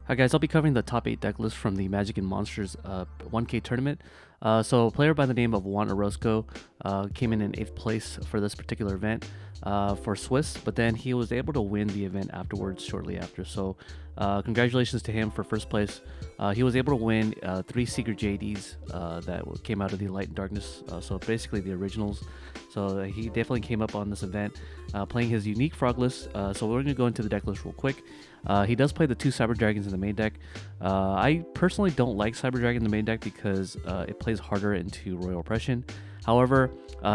Hi guys, I'll be covering the top 8 deck list from the Magic and Monsters 1K tournament. So a player by the name of Juan Orozco came in 8th place for this particular event for Swiss, but then he was able to win the event afterwards shortly after. So congratulations to him for first place. He was able to win 3 Secret JDs that came out of the Light and Darkness, so basically the originals. So he definitely came up on this event playing his unique frog list. So we're going to go into the deck list real quick. He does play the 2 Cyber Dragons in the main deck. I personally don't like Cyber Dragon in the main deck because it plays harder into Royal Oppression. However,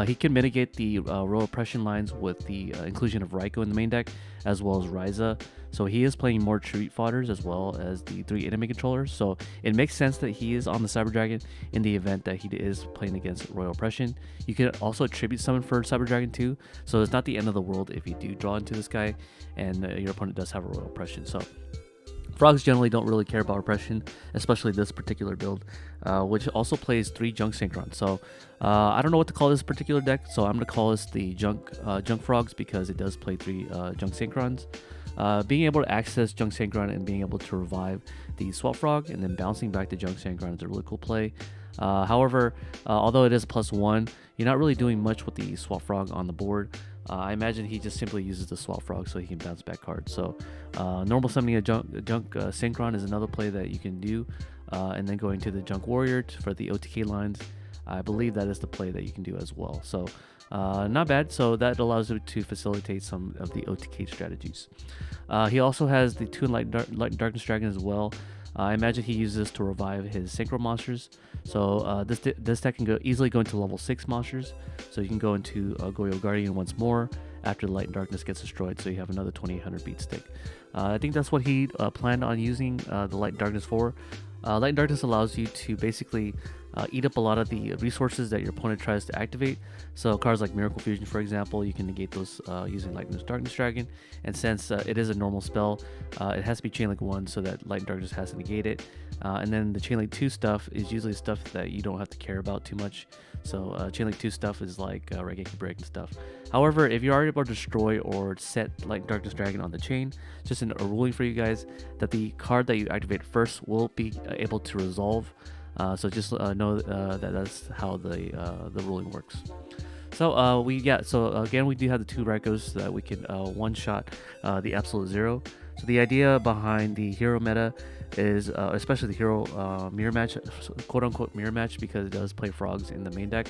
he can mitigate the Royal Oppression lines with the inclusion of Raikou in the main deck, as well as Ryza. So he is playing more treat fodders as well as the 3 enemy controllers. So it makes sense that he is on the Cyber Dragon in the event that he is playing against Royal Oppression. You can also tribute summon for Cyber Dragon too. So it's not the end of the world if you do draw into this guy and your opponent does have a Royal Oppression. So frogs generally don't really care about oppression, especially this particular build, which also plays 3 junk synchron. So I don't know what to call this particular deck, so I'm going to call this the junk frogs because it does play 3 junk synchrons. Being able to access junk synchron and being able to revive the swap frog and then bouncing back to junk synchron is a really cool play. However, although it is +1, you're not really doing much with the swap frog on the board. I imagine he just simply uses the swap frog so he can bounce back cards. So normal summoning a junk synchron is another play that you can do, and then going to the junk warrior for the OTK lines. I believe that is the play that you can do as well. So not bad. So that allows you to facilitate some of the OTK strategies. He also has the 2 Light and Darkness Dragon as well. I imagine he uses this to revive his Synchro monsters. So this deck can easily go into level 6 monsters. So you can go into Goyo Guardian once more after the Light and Darkness gets destroyed. So you have another 2800 beat stick. I think that's what he planned on using the Light and Darkness for. Light and Darkness allows you to basically eat up a lot of the resources that your opponent tries to activate. So cards like Miracle Fusion, for example, you can negate those using Light and Darkness Dragon. And since it is a normal spell, it has to be Chainlink 1 so that Light and Darkness has to negate it. And then the Chainlink 2 stuff is usually stuff that you don't have to care about too much. So Chainlink 2 stuff is like Regeki Break and stuff. However, if you are able to destroy or set Light and Darkness Dragon on the chain, just a ruling for you guys that the card that you activate first will be able to resolve. So just know that that's how the ruling works. So so again we do have the 2 Raikous so that we can one-shot the Absolute Zero. So the idea behind the hero meta is, especially the hero mirror match, quote-unquote mirror match, because it does play frogs in the main deck,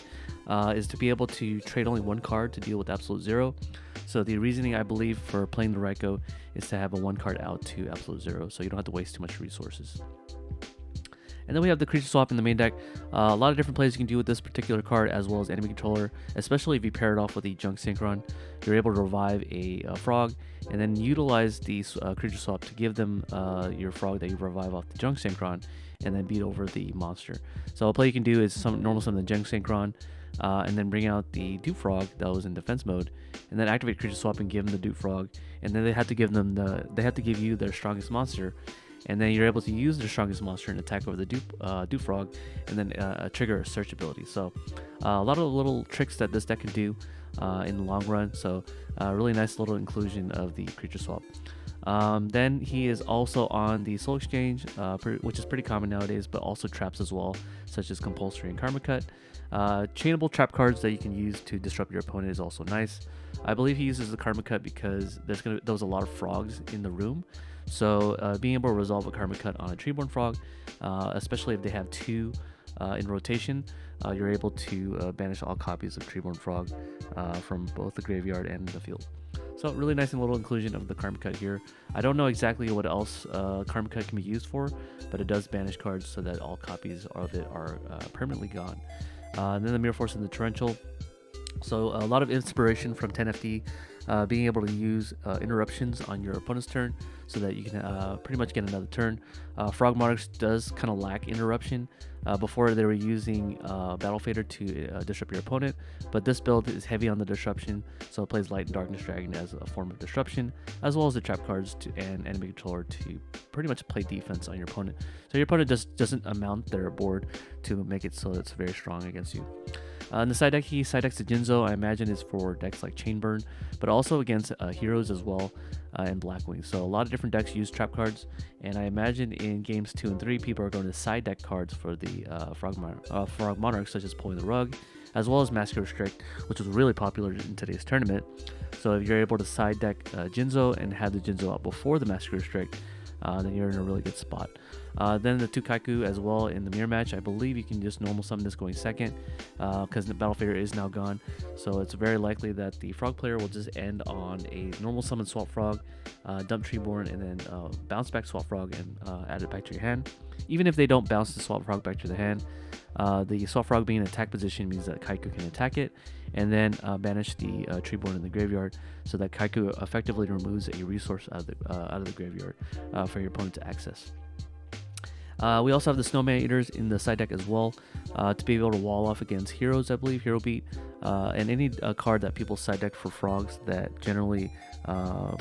is to be able to trade only 1 card to deal with Absolute Zero. So the reasoning, I believe, for playing the Raikou is to have a 1 card out to Absolute Zero, so you don't have to waste too much resources. And then we have the creature swap in the main deck. A lot of different plays you can do with this particular card, as well as enemy controller, especially if you pair it off with the junk synchron. You're able to revive a frog and then utilize the creature swap to give them your frog that you revive off the junk synchron and then beat over the monster. So a play you can do is normal summon the junk synchron and then bring out the Dupe Frog that was in defense mode, and then activate creature swap and give them the Dupe Frog, and then they have to give you their strongest monster. And then you're able to use their strongest monster and attack over the Dupe Frog, and then trigger a search ability. So a lot of little tricks that this deck can do in the long run. So really nice little inclusion of the creature swap. Then he is also on the Soul Exchange, which is pretty common nowadays, but also traps as well, such as Compulsory and Karma Cut. Chainable trap cards that you can use to disrupt your opponent is also nice. I believe he uses the Karma Cut because there was a lot of frogs in the room. So being able to resolve a Karma Cut on a Treeborn Frog, especially if they have 2 in rotation, you're able to banish all copies of Treeborn Frog from both the graveyard and the field. So really nice and little inclusion of the Karma Cut here. I don't know exactly what else Karma Cut can be used for, but it does banish cards so that all copies of it are permanently gone. And then the Mirror Force and the Torrential. So a lot of inspiration from 10FD, being able to use interruptions on your opponent's turn so that you can pretty much get another turn. Frog Monarchs does kind of lack interruption. Before they were using Battle Fader to disrupt your opponent, but this build is heavy on the disruption, so it plays Light and Darkness Dragon as a form of disruption, as well as the trap cards and enemy controller to pretty much play defense on your opponent. So your opponent just doesn't amount their board to make it so it's very strong against you. In the side deck, he side decks the Jinzo. I imagine is for decks like Chainburn, but also against heroes as well, and Blackwings. So a lot of different decks use trap cards, and I imagine in games 2 and 3, people are going to side deck cards for the Frog Monarchs, such as Pulling the Rug, as well as Massacre Restrict, which was really popular in today's tournament. So if you're able to side deck Jinzo and have the Jinzo out before the Massacre Restrict, then you're in a really good spot. Then the 2 Kaiku as well in the mirror match. I believe you can just normal summon this going second, because the Battle Fader is now gone. So it's very likely that the Frog player will just end on a normal summon Swap Frog, dump Treeborn, and then bounce back Swap Frog and add it back to your hand. Even if they don't bounce the Swap Frog back to the hand, the Swap Frog being in attack position means that Kaiku can attack it, and then banish the Treeborn in the graveyard, so that Kaiku effectively removes a resource out of the graveyard for your opponent to access. We also have the Snowman Eaters in the side deck as well, to be able to wall off against heroes, I believe, Hero Beat, and any card that people side deck for frogs that generally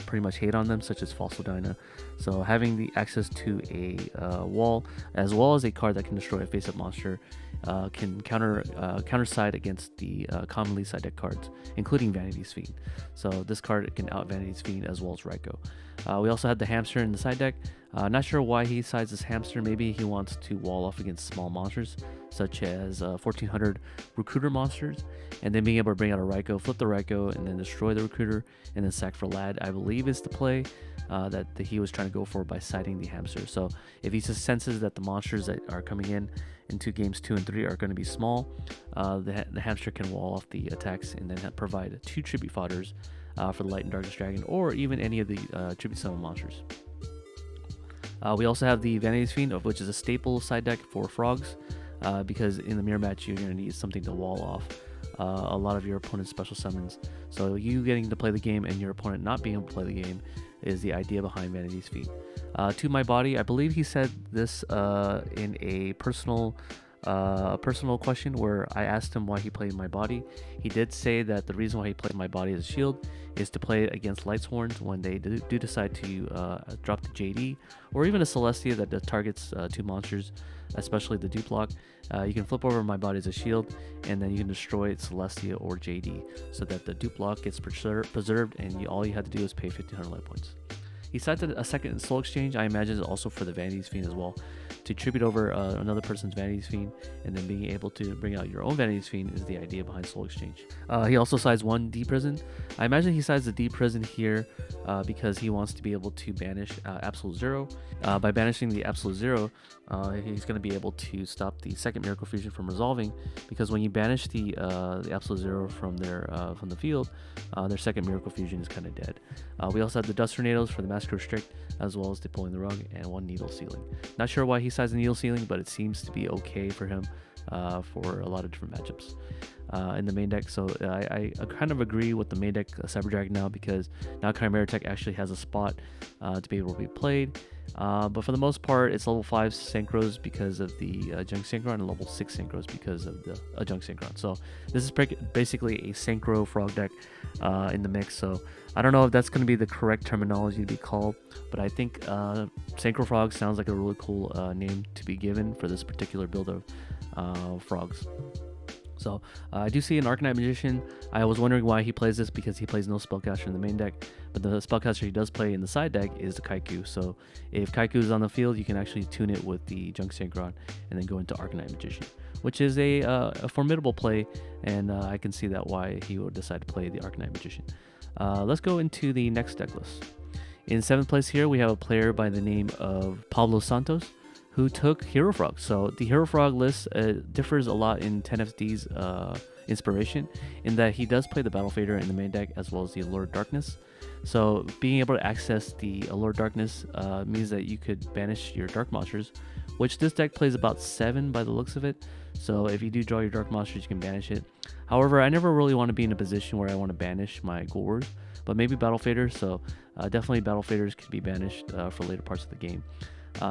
pretty much hate on them, such as Fossil Dyna. So having the access to a wall, as well as a card that can destroy a face-up monster, can counter side against the commonly side deck cards, including Vanity's Fiend. So this card can out Vanity's Fiend as well as Raikou. We also had the Hamster in the side deck. Not sure why he sides this Hamster. Maybe he wants to wall off against small monsters, such as 1400 Recruiter monsters, and then being able to bring out a Raikou, flip the Raikou, and then destroy the Recruiter, and then sack for Lad, I believe is the play that he was trying to go for by siding the Hamster. So if he just senses that the monsters that are coming into games 2 and 3 are going to be small, the Hamster can wall off the attacks and then provide 2 tribute fodders for the Light and Darkness Dragon, or even any of the tribute summon monsters. We also have the Vanity's Fiend, which is a staple side deck for frogs, because in the mirror match you're going to need something to wall off a lot of your opponent's special summons. So you getting to play the game and your opponent not being able to play the game is the idea behind Vanity's Fiend. To My Body, I believe he said this in a personal question where I asked him why he played My Body. He did say that the reason why he played My Body as a shield is to play it against Lightsworns when they do decide to drop the JD, or even a Celestia that targets 2 monsters, especially the Duplock. You can flip over My Body as a shield, and then you can destroy Celestia or JD, so that the Duplock gets preserved, and all you have to do is pay 1500 life points. He cited a second Soul Exchange, I imagine is also for the Vanity's Fiend as well, to tribute over another person's Vanity's Fiend, and then being able to bring out your own Vanity's Fiend is the idea behind Soul Exchange. He also sides 1 D Prison. I imagine he sides the D Prison here because he wants to be able to banish Absolute Zero. By banishing the Absolute Zero, he's going to be able to stop the second Miracle Fusion from resolving, because when you banish the Absolute Zero from the field, their second Miracle Fusion is kind of dead. We also have the Dust Tornadoes for the Massacre Restrict, as well as the Pulling the Rug, and 1 Needle Ceiling. Not sure why he sides the Needle Ceiling, but it seems to be okay for him for a lot of different matchups in the main deck. So I kind of agree with the main deck Cyber Dragon now, because now Chimera Tech actually has a spot to be able to be played. But for the most part, it's level 5 Synchros because of the Adjunct Synchron, and level 6 Synchros because of the Adjunct Synchron. So this is basically a Synchro Frog deck in the mix. So I don't know if that's going to be the correct terminology to be called, but I think Synchro Frog sounds like a really cool name to be given for this particular build of frogs. So I do see an Arcanite Magician. I was wondering why he plays this, because he plays no Spellcaster in the main deck, but the Spellcaster he does play in the side deck is the Kaiku. So if Kaiku is on the field, you can actually tune it with the Junk Synchron and then go into Arcanite Magician, which is a formidable play, and I can see that why he would decide to play the Arcanite Magician. Let's go into the next deck list. In 7th place here, we have a player by the name of Pablo Santos, who took Hero Frog. So the Hero Frog list differs a lot in 10FD's inspiration, in that he does play the Battle Fader in the main deck as well as the Allure of Darkness. So being able to access the Allure of Darkness means that you could banish your Dark Monsters, which this deck plays about 7 by the looks of it. So if you do draw your Dark Monsters, you can banish it. However, I never really want to be in a position where I want to banish my Gorz, but maybe Battle Fader. So definitely Battle Faders could be banished for later parts of the game.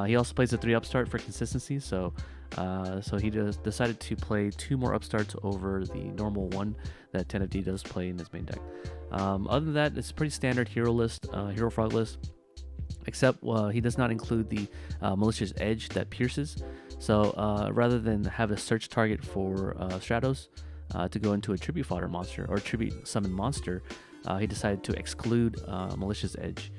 He also plays a 3 upstart for consistency, so he decided to play 2 more upstarts over the normal 1 that 10FD does play in his main deck. Other than that, it's a pretty standard hero list, Hero Frog list, except he does not include the Malicious Edge that pierces. So rather than have a search target for Stratos, to go into a tribute fodder monster or tribute summon monster, he decided to exclude Malicious Edge,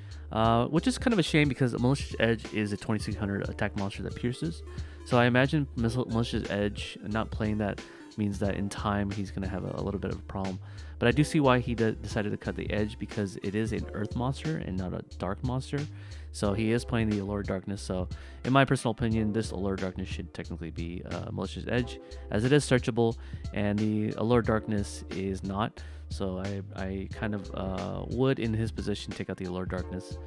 which is kind of a shame because Malicious Edge is a 2600 attack monster that pierces. So I imagine Malicious Edge not playing that means that in time he's going to have a little bit of a problem. But I do see why he decided to cut the edge, because it is an earth monster and not a dark monster. So he is playing the Allure Darkness. So in my personal opinion, this Allure Darkness should technically be Malicious Edge, as it is searchable, and the Allure Darkness is not. So I kind of would, in his position, take out the Allure Darkness,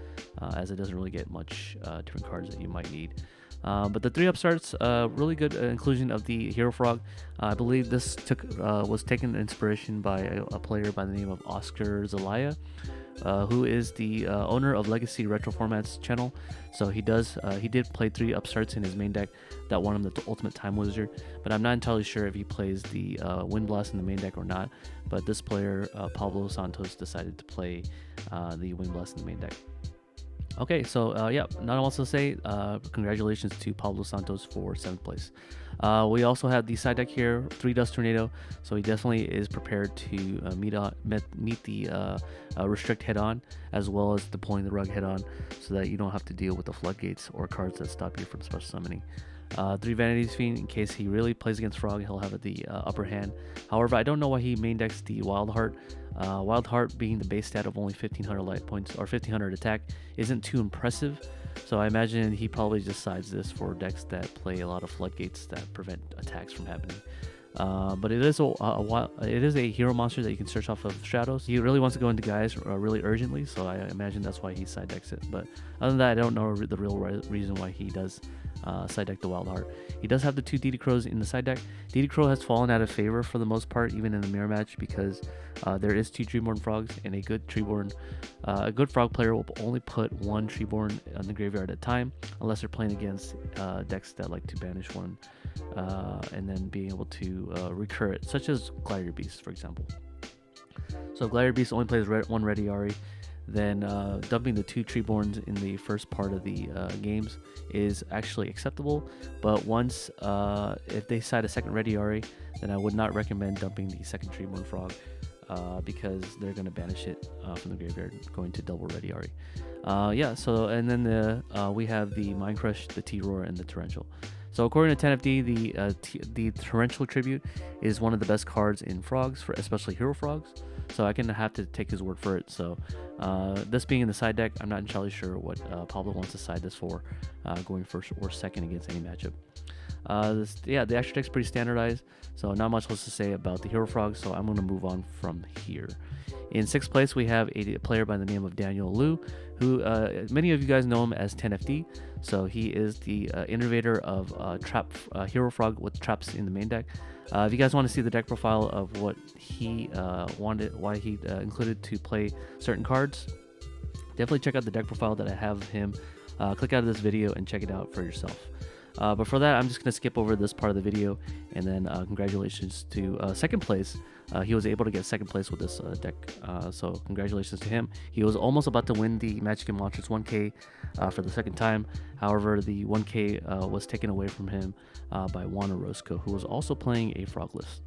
as it doesn't really get much different cards that you might need. But the 3 upstarts, really good inclusion of the Hero Frog. I believe this was taken inspiration by a player by the name of Oscar Zelaya, who is the owner of Legacy Retro Formats channel. So he did play 3 upstarts in his main deck that won him the Ultimate Time Wizard, but I'm not entirely sure if he plays the Wind Blast in the main deck or not. But this player, Pablo Santos, decided to play the Wind Blast in the main deck. Okay, so yeah, not else to say. Congratulations to Pablo Santos for 7th place. We also have the side deck here, 3 Dust Tornado. So he definitely is prepared to meet the restrict head on, as well as deploying the rug head on, so that you don't have to deal with the floodgates or cards that stop you from special summoning. 3 Vanity's Fiend, in case he really plays against Frog, he'll have the upper hand. However, I don't know why he main decks the Wild Heart. Wild Heart, being the base stat of only 1500 light points or 1500 attack, isn't too impressive. So I imagine he probably decides this for decks that play a lot of floodgates that prevent attacks from happening. But it is a hero monster that you can search off of Shadows. He really wants to go into guys really urgently, so I imagine that's why he side decks it. But other than that, I don't know the real reason why he does side deck the Wild Heart. He does have the 2 DD Crows in the side deck. DD Crow has fallen out of favor for the most part, even in the mirror match, because there is 2 Treeborn Frogs, and a good Frog player will only put 1 Treeborn on the graveyard at a time, unless they're playing against decks that like to banish one and then being able to recur it, such as Glider Beast, for example. So if Glider Beast only plays 1 Rediari, then dumping the 2 Treeborns in the first part of the games is actually acceptable. But once, if they side a second Rediari, then I would not recommend dumping the second Treeborn Frog, because they're going to banish it from the graveyard, going to double Rediari. Yeah, so, and then we have the Mind Crush, the T-Roar, and the Torrential. So according to 10FD, the Torrential Tribute is one of the best cards in Frogs, especially Hero Frogs. So I can have to take his word for it. So this being in the side deck, I'm not entirely sure what Pablo wants to side this for, going first or second against any matchup. Yeah, the extra deck's pretty standardized, so not much else to say about the Hero Frog, so I'm going to move on from here. In 6th place, we have a player by the name of Daniel Liu, who many of you guys know him as 10FD. So he is the innovator of Hero Frog with traps in the main deck. If you guys want to see the deck profile of what he wanted, why he included to play certain cards, definitely check out the deck profile that I have of him. Click out of this video and check it out for yourself. But for that, I'm just going to skip over this part of the video, and then congratulations to 2nd place. He was able to get 2nd place with this deck, so congratulations to him. He was almost about to win the Magic and Monsters 1K for the 2nd time. However, the 1K was taken away from him by Juan Orozco, who was also playing a Frog list.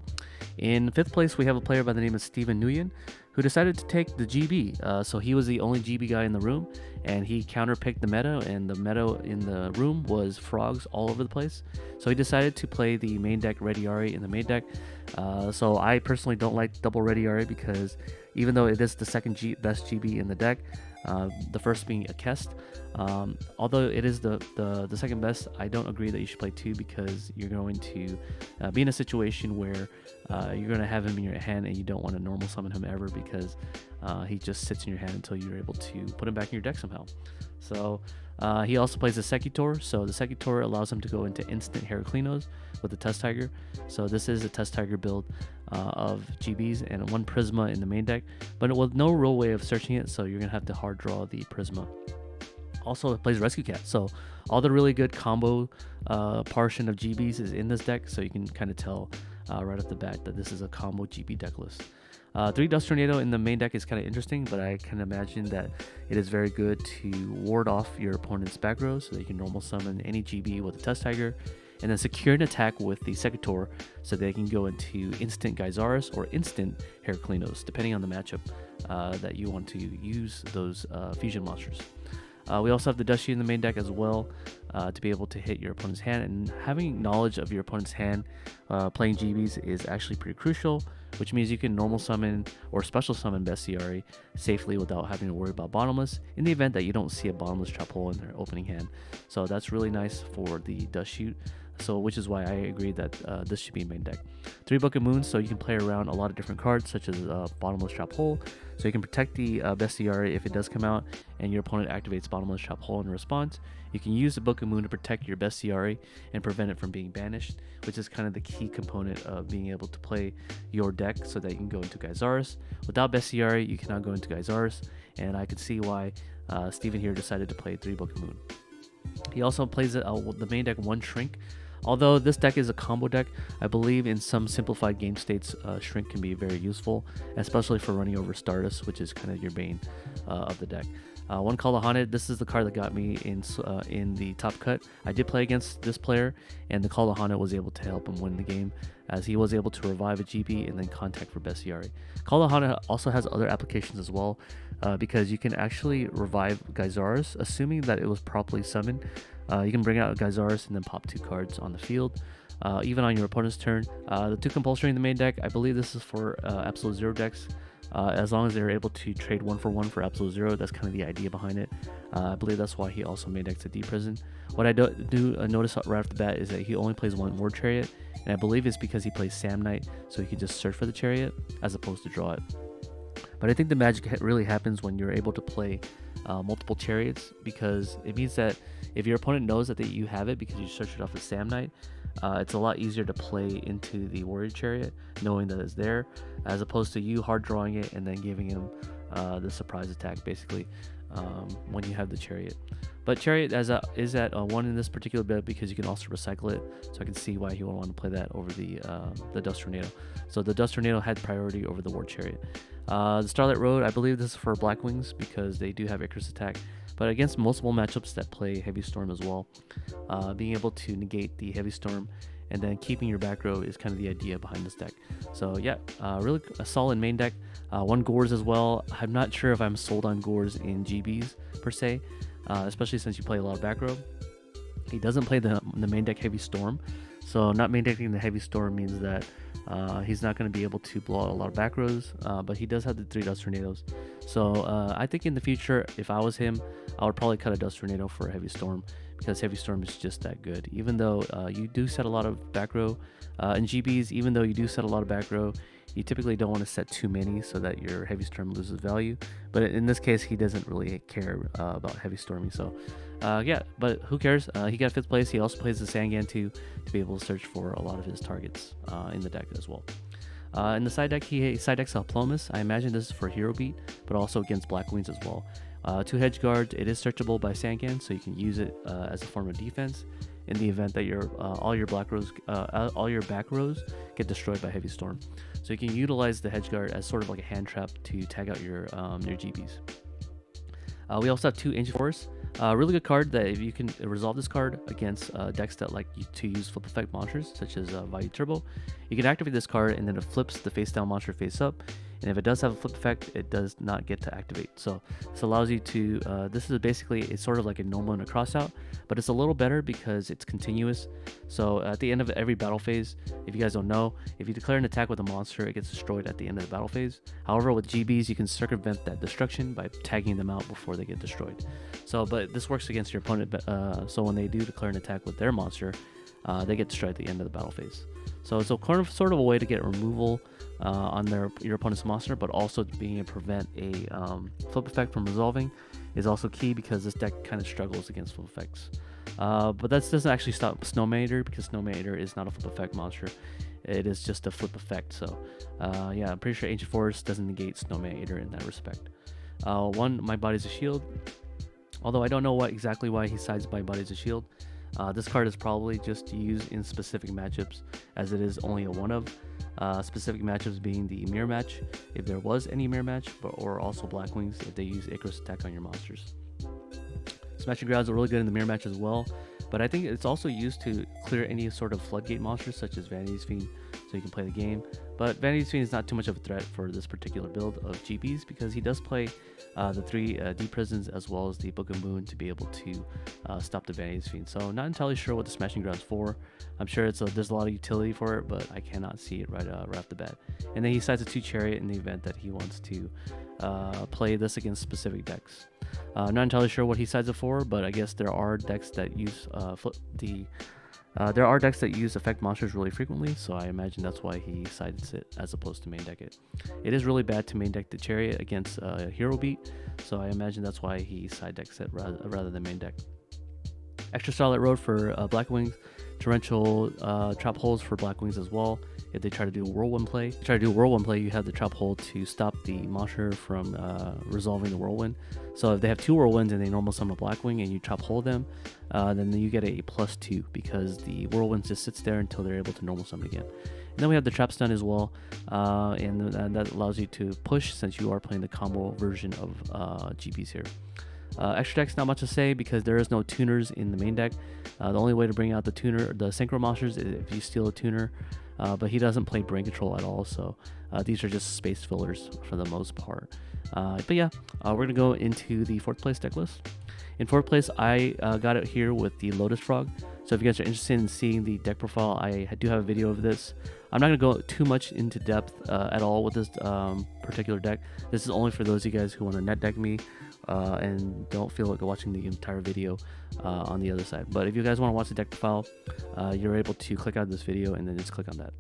In 5th place, we have a player by the name of Steven Nguyen, who decided to take the GB. So he was the only GB guy in the room, and he counterpicked the meta, and the meta in the room was Frogs all over the place. So he decided to play the main deck Rediari in the main deck. So I personally don't like double Rediari, because even though it is the second best GB in the deck, the first being a Kest, although it is the second best, I don't agree that you should play 2, because you're going to be in a situation where you're going to have him in your hand and you don't want to normal summon him ever, because he just sits in your hand until you're able to put him back in your deck somehow. So he also plays the Secutor, so the Secutor allows him to go into instant Heraclinos with the Test Tiger. So this is a Test Tiger build of GBs and 1 Prisma in the main deck, but with no real way of searching it, so you're going to have to hard draw the Prisma. Also, it plays Rescue Cat, so all the really good combo portion of GBs is in this deck, so you can kind of tell right off the bat that this is a combo GB deck list. 3 Dust Tornado in the main deck is kind of interesting, but I can imagine that it is very good to ward off your opponent's back row, so that you can normal summon any GB with a Test Tiger, and then secure an attack with the Secator so they can go into instant Geysaris or instant Heraclinos, depending on the matchup that you want to use those fusion monsters. We also have the Dust Sheet in the main deck as well to be able to hit your opponent's hand, and having knowledge of your opponent's hand playing GBs is actually pretty crucial, which means you can normal summon or special summon Bestiary safely without having to worry about bottomless in the event that you don't see a bottomless trap hole in their opening hand. So that's really nice for the Dust Shoot. So, which is why I agree that this should be main deck. 3 Book of Moons, so you can play around a lot of different cards, such as Bottomless Trap Hole. So you can protect the Bestiary if it does come out, and your opponent activates Bottomless Trap Hole in response. You can use the Book of Moon to protect your Bestiary and prevent it from being banished, which is kind of the key component of being able to play your deck so that you can go into Geysaris. Without Bestiary, you cannot go into Geysaris, and I can see why Steven here decided to play 3 Book of Moon. He also plays the main deck 1 Shrink. Although this deck is a combo deck, I believe in some simplified game states, Shrink can be very useful, especially for running over Stardust, which is kind of your bane of the deck. 1 Call the Haunted, this is the card that got me in the top cut. I did play against this player, and the Call the Haunted was able to help him win the game, as he was able to revive a GB and then contact for Bestiary. Call the Haunted also has other applications as well, because you can actually revive Geysaris, assuming that it was properly summoned. You can bring out Geysaris and then pop 2 cards on the field, even on your opponent's turn. The 2 Compulsory in the main deck, I believe this is for Absolute Zero decks. As long as they're able to trade 1 for 1 for Absolute Zero, that's kind of the idea behind it. I believe that's why he also main decks a D-Prison. What I do notice right off the bat is that he only plays 1 War Chariot, and I believe it's because he plays Sam Knight, so he can just search for the Chariot as opposed to draw it. But I think the magic really happens when you're able to play multiple Chariots, because it means that if your opponent knows that you have it because you searched it off with Sam Knight, it's a lot easier to play into the Warrior Chariot knowing that it's there, as opposed to you hard drawing it and then giving him the surprise attack basically when you have the Chariot. But Chariot is at 1 in this particular bit because you can also recycle it, so I can see why he would want to play that over the Dust Tornado. So the Dust Tornado had priority over the War Chariot. The Starlight Road, I believe this is for Blackwings because they do have Icarus attack, but against multiple matchups that play Heavy Storm as well, being able to negate the Heavy Storm and then keeping your back row is kind of the idea behind this deck. So yeah, really a solid main deck. 1 Gores as well. I'm not sure if I'm sold on Gores in GBs per se, especially since you play a lot of back row. He doesn't play the main deck Heavy Storm, so not main decking the Heavy Storm means that he's not going to be able to blow out a lot of back rows, but he does have the 3 Dust Tornadoes. So I think in the future, if I was him, I would probably cut a Dust Tornado for a Heavy Storm, because Heavy Storm is just that good. Even though you do set a lot of back row in GBs, even though you do set a lot of back row, you typically don't want to set too many so that your Heavy Storm loses value. But in this case, he doesn't really care about Heavy Storming. So yeah, but who cares? He got 5th place. He also plays the Sangan too to be able to search for a lot of his targets in the deck as well. In the side deck, he side decks Alplomus. I imagine this is for Hero Beat, but also against Blackwings as well. 2 Hedge Guards, it is searchable by Sangan, so you can use it as a form of defense in the event that all your back rows get destroyed by Heavy Storm. So you can utilize the Hedge Guard as sort of like a hand trap to tag out your GBs. We also have 2 Ancient Forests. Really good card that if you can resolve this card against decks that like to use flip effect monsters such as Vayu Turbo, you can activate this card and then it flips the face down monster face up, and if it does have a flip effect, it does not get to activate. So this allows you to this is basically, it's sort of like a normal and a cross out, but it's a little better because it's continuous. So at the end of every battle phase, if you guys don't know, if you declare an attack with a monster, it gets destroyed at the end of the battle phase. However, with GBs, you can circumvent that destruction by tagging them out before they get destroyed. So but this works against your opponent, so when they do declare an attack with their monster, they get destroyed at the end of the battle phase. So it's sort of a way to get removal on your opponent's monster, but also being able to prevent a flip effect from resolving is also key, because this deck kind of struggles against flip effects. But that doesn't actually stop Snowman Eater, because Snowman Eater is not a flip effect monster. It is just a flip effect. So yeah, I'm pretty sure Ancient Forest doesn't negate Snowman Eater in that respect. 1 My Body's a Shield. Although I don't know exactly why he sides My Body's a Shield. This card is probably just used in specific matchups, as it is only a 1 of. Specific matchups being the mirror match, if there was any mirror match, or also Blackwings if they use Icarus attack on your monsters. Smashing Grounds are really good in the mirror match as well. but I think it's also used to clear any sort of floodgate monsters such as Vanity's Fiend, so you can play the game. But Vanity's Fiend is not too much of a threat for this particular build of GBs because he does play the 3 deep prisons as well as the Book of Moon to be able to stop the Vanity's Fiend. So not entirely sure what the Smashing Ground's for. I'm sure there's a lot of utility for it, but I cannot see it right off the bat. And then he sides a 2 Chariot in the event that he wants to play this against specific decks. Not entirely sure what he sides it for, but I guess there are decks that use effect monsters really frequently, so I imagine that's why he sides it as opposed to main deck it. It is really bad to main deck the Chariot against Hero Beat, so I imagine that's why he side decks it rather than main deck. Extra Starlight Road for Blackwings, Torrential Trap Holes for Blackwings as well. If they try to do a Whirlwind play, you have the Trap Hole to stop the monster from resolving the Whirlwind. So if they have 2 Whirlwinds and they normal summon a Blackwing and you Trap Hole them, then you get a +2 because the Whirlwind just sits there until they're able to normal summon again. And then we have the Trap Stun as well, and that allows you to push since you are playing the combo version of GBs here. Extra deck's not much to say because there is no tuners in the main deck. The only way to bring out the Synchro monsters is if you steal a tuner, but he doesn't play brain control at all, so these are just space fillers for the most part. But yeah, we're going to go into the 4th place deck list. In 4th place, I got it here with the Lotus Frog. So if you guys are interested in seeing the deck profile, I do have a video of this. I'm not going to go too much into depth at all with this particular deck. This is only for those of you guys who want to net deck me and don't feel like watching the entire video on the other side. But if you guys want to watch the deck profile, you're able to click out this video and then just click on that.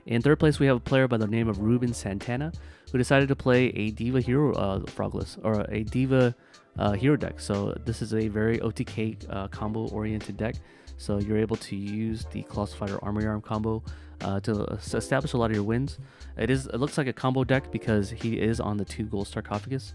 In 3rd place, we have a player by the name of Ruben Santana who decided to play a Diva Hero Frogless, or a Diva Hero deck. So this is a very OTK combo oriented deck. So you're able to use the Colossal Fighter Armory Arm combo to establish a lot of your wins. It looks like a combo deck because he is on the 2 Gold Sarcophagus,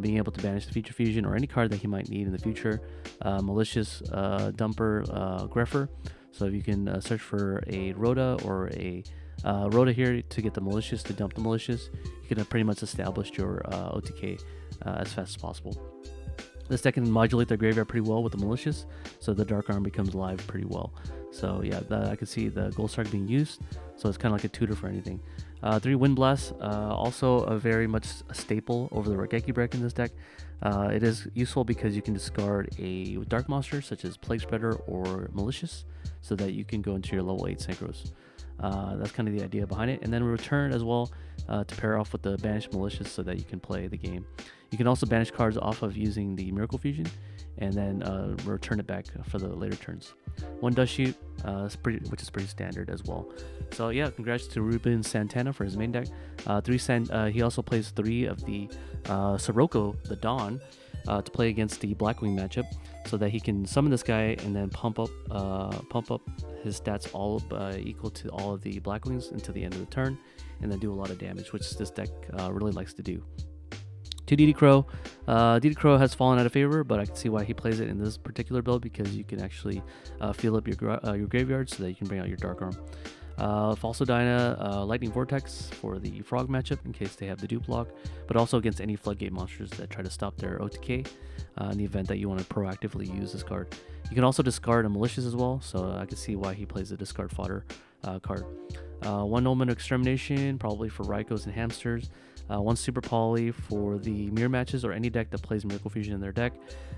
being able to banish the Future Fusion or any card that he might need in the future. Malicious Dumper Greffer. So if you can search for a Rhoda or a Rhoda here to get the Malicious, to dump the Malicious, you can pretty much establish your OTK as fast as possible. This deck can modulate their graveyard pretty well with the Malicious, so the Dark Arm becomes live pretty well. So yeah, I can see the Gold Star being used, so it's kind of like a tutor for anything. 3 Wind Blasts, also a very much a staple over the Regeki Break in this deck. It is useful because you can discard a Dark Monster such as Plague Spreader or Malicious, so that you can go into your level 8 Synchros. That's kind of the idea behind it. And then return as well to pair off with the Banished Malicious so that you can play the game. You can also banish cards off of using the Miracle Fusion and then return it back for the later turns. 1 Dust Shoot, which is pretty standard as well. So yeah, congrats to Ruben Santana for his main deck. He also plays 3 of the Sirocco, the Dawn, to play against the Blackwing matchup, so that he can summon this guy and then pump up his stats all equal to all of the Blackwings until the end of the turn, and then do a lot of damage, which this deck really likes to do. 2 DD Crow. DD Crow has fallen out of favor, but I can see why he plays it in this particular build because you can actually fill up your graveyard so that you can bring out your Dark Arm. Falso Dyna, Lightning Vortex for the Frog matchup in case they have the dupe lock, but also against any Floodgate monsters that try to stop their OTK in the event that you want to proactively use this card. You can also discard a Malicious as well, so I can see why he plays the discard fodder card. 1 Omen Extermination, probably for Raikos and Hamsters. 1 Super Poly for the mirror matches or any deck that plays Miracle Fusion in their deck.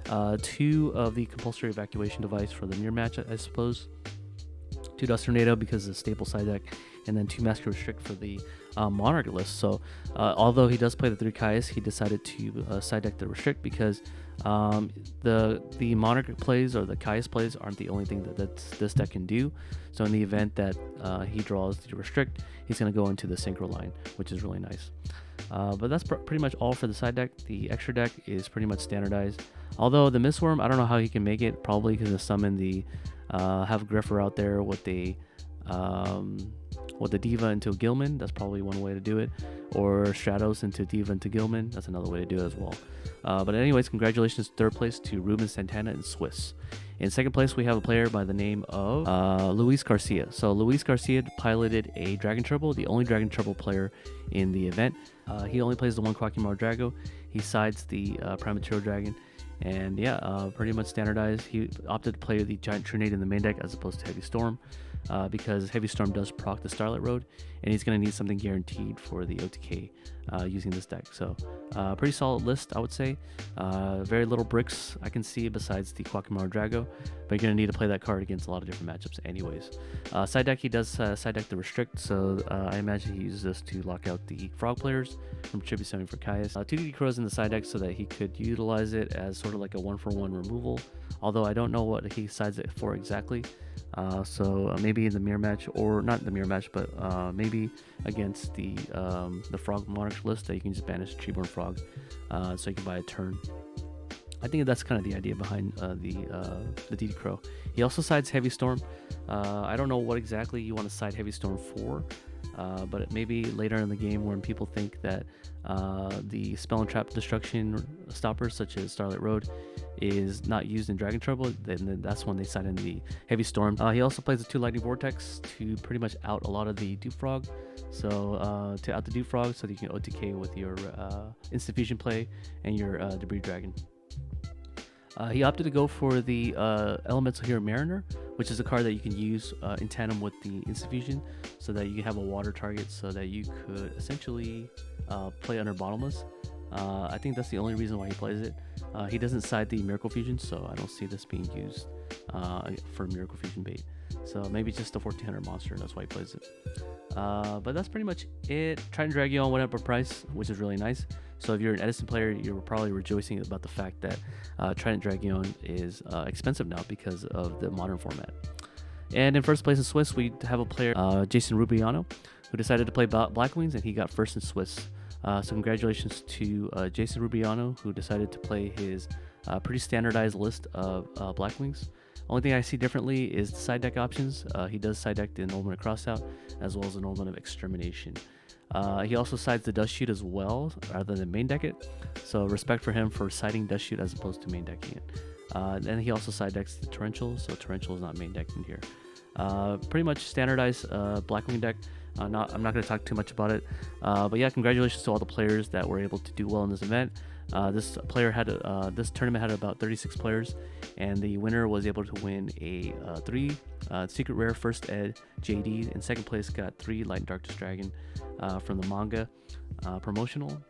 2 of the Compulsory Evacuation Device for the mirror match, I suppose. 2 Dust Tornado because it's a staple side deck, and then 2 Master Restrict for the Monarch list. So although he does play the 3 Kai's, he decided to side deck the Restrict because the Monarch plays or the Kai's plays aren't the only thing that this deck can do. So in the event that he draws the Restrict, he's going to go into the Synchro line, which is really nice. But that's pretty much all for the side deck. The extra deck is pretty much standardized. Although the Mistworm, I don't know how he can make it. Probably going to summon the have Greffer out there with the Diva into Gilman. That's probably one way to do it. Or Stratos into Diva into Gilman. That's another way to do it as well. But anyways, congratulations, 3rd place to Ruben Santana in Swiss. In 2nd place, we have a player by the name of Luis Garcia. So Luis Garcia piloted a Dragon Turbo, the only Dragon Turbo player in the event. He only plays the 1 Quackimar Drago. He sides the Primaterial Dragon. And yeah, pretty much standardized. He opted to play the Giant Trinade in the main deck as opposed to Heavy Storm, because Heavy Storm does proc the Starlight Road, and he's going to need something guaranteed for the OTK using this deck. So pretty solid list, I would say. Very little bricks I can see besides the Quackamaru Drago, but you're going to need to play that card against a lot of different matchups anyways. Side deck, he does side deck the Restrict, so I imagine he uses this to lock out the Frog players from Tribute Summon for Caius. 2 DD Crows in the side deck so that he could utilize it as sort of like a 1-for-1 removal, although I don't know what he sides it for exactly. So maybe in the mirror match, or not the mirror match, but maybe against the Frog Monarch list that you can just banish Treeborn Frog, so you can buy a turn. I think that's kind of the idea behind the DD Crow. He also sides Heavy Storm. I don't know what exactly you want to side Heavy Storm for, but maybe later in the game when people think that the Spell and Trap Destruction stoppers such as Starlight Road is not used in Dragon Trouble, then that's when they side in the Heavy Storm. He also plays the 2 Lightning Vortex to pretty much out a lot of the Dupe Frog. So to out the Dupe Frog so that you can OTK with your Instant Fusion play and your Debris Dragon. He opted to go for the Elemental Hero Mariner, which is a card that you can use in tandem with the Instant Fusion, so that you can have a water target so that you could essentially play under Bottomless. I think that's the only reason why he plays it. He doesn't side the Miracle Fusion, so I don't see this being used for Miracle Fusion bait. So maybe just a 1400 monster, and that's why he plays it. But that's pretty much it. Trident Dragon went up a price, which is really nice. So if you're an Edison player, you're probably rejoicing about the fact that Trident Dragon is expensive now because of the modern format. And in first place in Swiss, we have a player, Jason Rubiano, who decided to play Blackwings, and he got first in Swiss. So congratulations to Jason Rubiano, who decided to play his pretty standardized list of Blackwings. Only thing I see differently is the side deck options. He does side deck the Annulment of Crossout, as well as the Annulment of Extermination. He also sides the Dust Shoot as well, rather than main deck it. So respect for him for siding Dust Shoot as opposed to main decking it. Then he also side decks the Torrential, so Torrential is not main decked in here. Pretty much standardized Blackwing deck. I'm not going to talk too much about it, but yeah, congratulations to all the players that were able to do well in this event. This tournament had about 36 players, and the winner was able to win a 3 Secret Rare First Ed JD. In second place got 3 Light and Darkness Dragon from the manga promotional.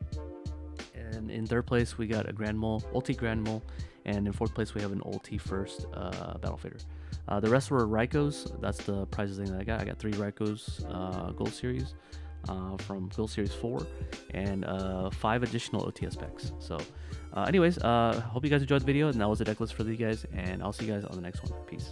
And in third place we got a Grand Mole, Ulti Grand Mole, and in fourth place we have an Ulti First Battle Fader. The rest were Raikos. That's the prizes thing that I got. I got 3 Raikos Gold Series from Gold Series 4, and 5 additional OTS packs. So anyways, hope you guys enjoyed the video, and that was the deck list for you guys, and I'll see you guys on the next one. Peace.